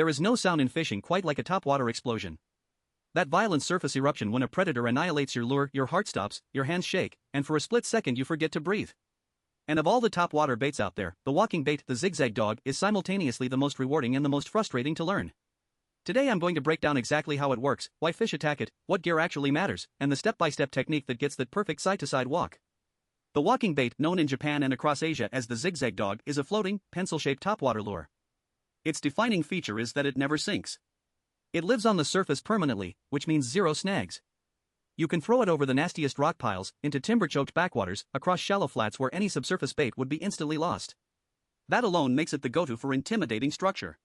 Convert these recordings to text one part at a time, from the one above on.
There is no sound in fishing quite like a topwater explosion. That violent surface eruption when a predator annihilates your lure, your heart stops, your hands shake, and for a split second you forget to breathe. And of all the topwater baits out there, the walking bait, the zigzag dog, is simultaneously the most rewarding and the most frustrating to learn. Today I'm going to break down exactly how it works, why fish attack it, what gear actually matters, and the step-by-step technique that gets that perfect side-to-side walk. The walking bait, known in Japan and across Asia as the zigzag dog, is a floating, pencil-shaped topwater lure. Its defining feature is that it never sinks. It lives on the surface permanently, which means zero snags. You can throw it over the nastiest rock piles, into timber-choked backwaters, across shallow flats where any subsurface bait would be instantly lost. That alone makes it the go-to for intimidating structure.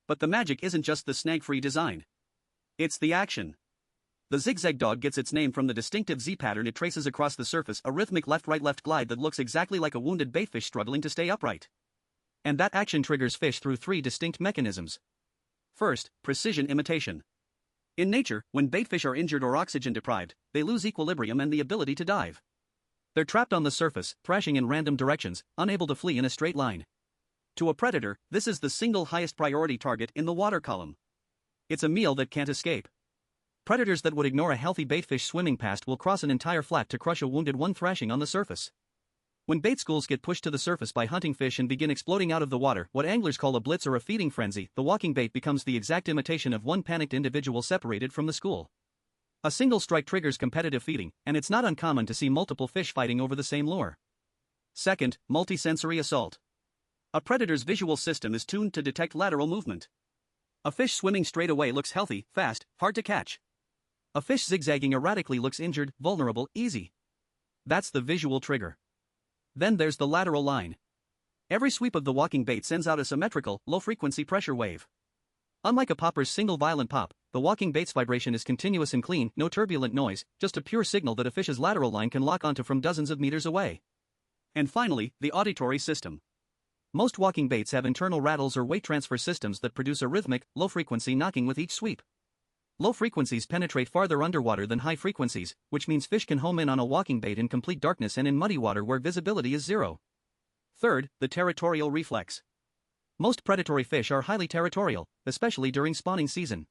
But the magic isn't just the snag-free design. It's the action. The zigzag dog gets its name from the distinctive Z pattern it traces across the surface, a rhythmic left-right-left glide that looks exactly like a wounded baitfish struggling to stay upright. And that action triggers fish through three distinct mechanisms. First, precision imitation. In nature, when baitfish are injured or oxygen deprived, they lose equilibrium and the ability to dive. They're trapped on the surface, thrashing in random directions, unable to flee in a straight line. To a predator, this is the single highest priority target in the water column. It's a meal that can't escape. Predators that would ignore a healthy baitfish swimming past will cross an entire flat to crush a wounded one thrashing on the surface. When bait schools get pushed to the surface by hunting fish and begin exploding out of the water, what anglers call a blitz or a feeding frenzy, the walking bait becomes the exact imitation of one panicked individual separated from the school. A single strike triggers competitive feeding, and it's not uncommon to see multiple fish fighting over the same lure. Second, multisensory assault. A predator's visual system is tuned to detect lateral movement. A fish swimming straight away looks healthy, fast, hard to catch. A fish zigzagging erratically looks injured, vulnerable, easy. That's the visual trigger. Then there's the lateral line. Every sweep of the walking bait sends out a symmetrical, low-frequency pressure wave. Unlike a popper's single violent pop, the walking bait's vibration is continuous and clean, no turbulent noise, just a pure signal that a fish's lateral line can lock onto from dozens of meters away. And finally, the auditory system. Most walking baits have internal rattles or weight transfer systems that produce a rhythmic, low-frequency knocking with each sweep. Low frequencies penetrate farther underwater than high frequencies, which means fish can home in on a walking bait in complete darkness and in muddy water where visibility is zero. Third, the territorial reflex. Most predatory fish are highly territorial, especially during spawning season.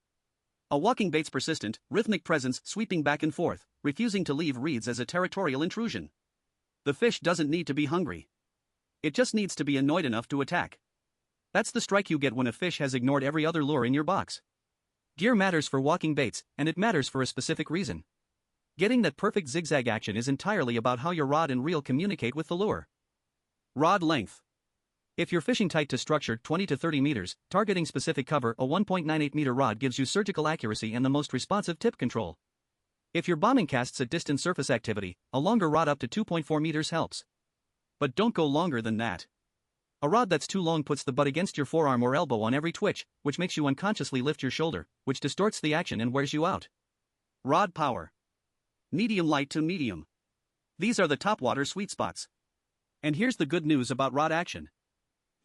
A walking bait's persistent, rhythmic presence sweeping back and forth, refusing to leave reads as a territorial intrusion. The fish doesn't need to be hungry. It just needs to be annoyed enough to attack. That's the strike you get when a fish has ignored every other lure in your box. Gear matters for walking baits, and it matters for a specific reason. Getting that perfect zigzag action is entirely about how your rod and reel communicate with the lure. Rod length. If you're fishing tight to structure 20 to 30 meters, targeting specific cover, a 1.98 meter rod gives you surgical accuracy and the most responsive tip control. If you're bombing casts at distant surface activity, a longer rod up to 2.4 meters helps. But don't go longer than that. A rod that's too long puts the butt against your forearm or elbow on every twitch, which makes you unconsciously lift your shoulder, which distorts the action and wears you out. Rod power. Medium light to medium. These are the topwater sweet spots. And here's the good news about rod action.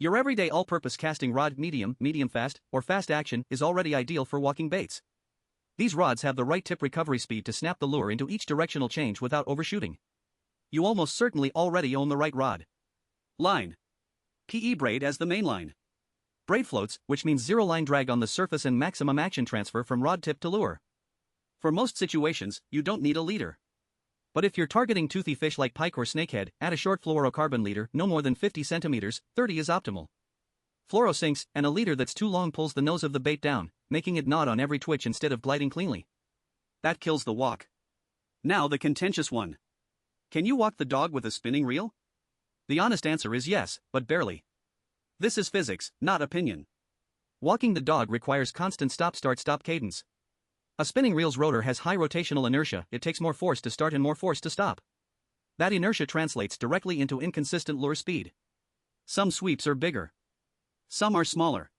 Your everyday all-purpose casting rod, medium, medium fast, or fast action, is already ideal for walking baits. These rods have the right tip recovery speed to snap the lure into each directional change without overshooting. You almost certainly already own the right rod. Line. PE braid as the main line. Braid floats, which means zero line drag on the surface and maximum action transfer from rod tip to lure. For most situations, you don't need a leader. But if you're targeting toothy fish like pike or snakehead, add a short fluorocarbon leader, no more than 50 centimeters, 30 is optimal. Fluoro sinks, and a leader that's too long pulls the nose of the bait down, making it nod on every twitch instead of gliding cleanly. That kills the walk. Now the contentious one. Can you walk the dog with a spinning reel? The honest answer is yes, but barely. This is physics, not opinion. Walking the dog requires constant stop-start-stop cadence. A spinning reel's rotor has high rotational inertia, it takes more force to start and more force to stop. That inertia translates directly into inconsistent lure speed. Some sweeps are bigger. Some are smaller.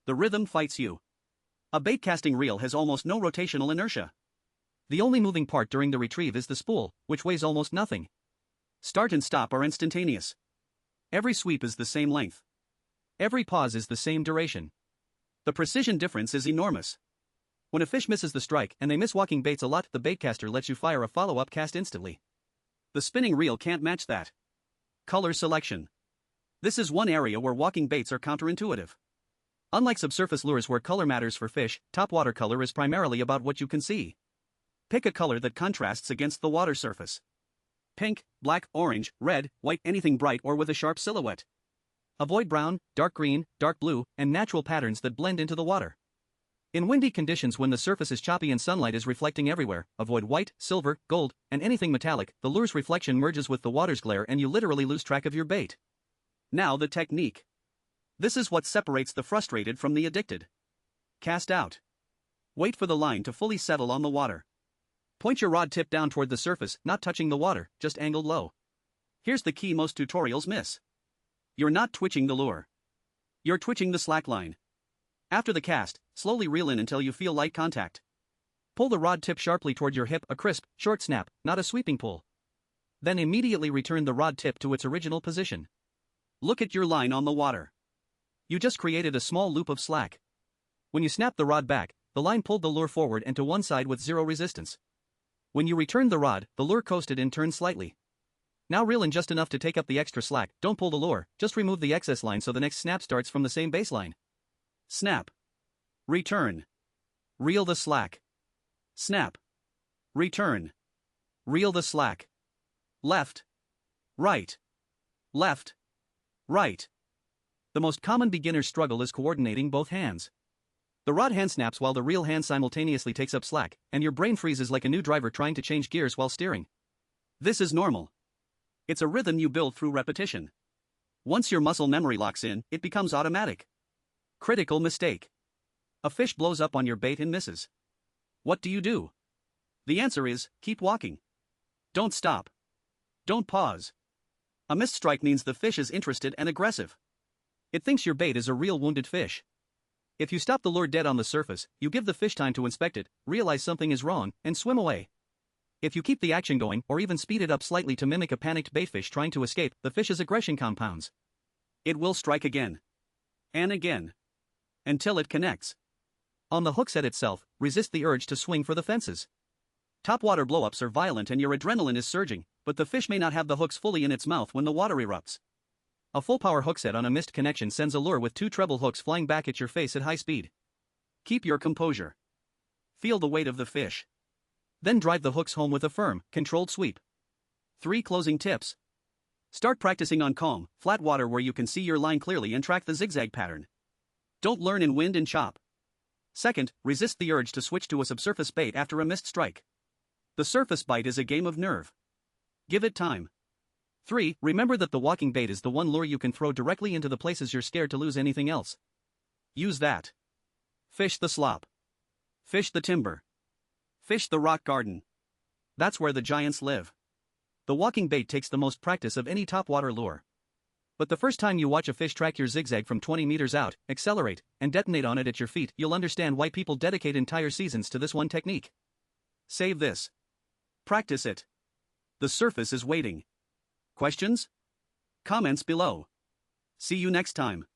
The rhythm fights you. A baitcasting reel has almost no rotational inertia. The only moving part during the retrieve is the spool, which weighs almost nothing. Start and stop are instantaneous. Every sweep is the same length. Every pause is the same duration. The precision difference is enormous. When a fish misses the strike, and they miss walking baits a lot, the baitcaster lets you fire a follow-up cast instantly. The spinning reel can't match that. Color selection. This is one area where walking baits are counterintuitive. Unlike subsurface lures where color matters for fish, topwater color is primarily about what you can see. Pick a color that contrasts against the water surface. Pink, black, orange, red, white, anything bright or with a sharp silhouette. Avoid brown, dark green, dark blue, and natural patterns that blend into the water. In windy conditions when the surface is choppy and sunlight is reflecting everywhere, avoid white, silver, gold, and anything metallic. The lure's reflection merges with the water's glare and you literally lose track of your bait. Now the technique. This is what separates the frustrated from the addicted. Cast out. Wait for the line to fully settle on the water. Point your rod tip down toward the surface, not touching the water, just angled low. Here's the key most tutorials miss. You're not twitching the lure. You're twitching the slack line. After the cast, slowly reel in until you feel light contact. Pull the rod tip sharply toward your hip, a crisp, short snap, not a sweeping pull. Then immediately return the rod tip to its original position. Look at your line on the water. You just created a small loop of slack. When you snap the rod back, the line pulled the lure forward and to one side with zero resistance. When you returned the rod, the lure coasted and turned slightly. Now reel in just enough to take up the extra slack. Don't pull the lure, just remove the excess line so the next snap starts from the same baseline. Snap. Return. Reel the slack. Snap. Return. Reel the slack. Left. Right. Left. Right. The most common beginner struggle is coordinating both hands. The rod hand snaps while the reel hand simultaneously takes up slack, and your brain freezes like a new driver trying to change gears while steering. This is normal. It's a rhythm you build through repetition. Once your muscle memory locks in, it becomes automatic. Critical mistake. A fish blows up on your bait and misses. What do? The answer is, keep walking. Don't stop. Don't pause. A missed strike means the fish is interested and aggressive. It thinks your bait is a real wounded fish. If you stop the lure dead on the surface, you give the fish time to inspect it, realize something is wrong, and swim away. If you keep the action going or even speed it up slightly to mimic a panicked baitfish trying to escape, the fish's aggression compounds. It will strike again. And again. Until it connects. On the hook set itself, resist the urge to swing for the fences. Topwater blowups are violent and your adrenaline is surging, but the fish may not have the hooks fully in its mouth when the water erupts. A full power hook set on a missed connection sends a lure with 2 treble hooks flying back at your face at high speed. Keep your composure. Feel the weight of the fish. Then drive the hooks home with a firm, controlled sweep. 3 closing tips. Start practicing on calm, flat water where you can see your line clearly and track the zigzag pattern. Don't learn in wind and chop. Second, resist the urge to switch to a subsurface bait after a missed strike. The surface bite is a game of nerve. Give it time. 3. Remember that the walking bait is the one lure you can throw directly into the places you're scared to lose anything else. Use that. Fish the slop. Fish the timber. Fish the rock garden. That's where the giants live. The walking bait takes the most practice of any topwater lure. But the first time you watch a fish track your zigzag from 20 meters out, accelerate, and detonate on it at your feet, you'll understand why people dedicate entire seasons to this one technique. Save this. Practice it. The surface is waiting. Questions? Comments below. See you next time.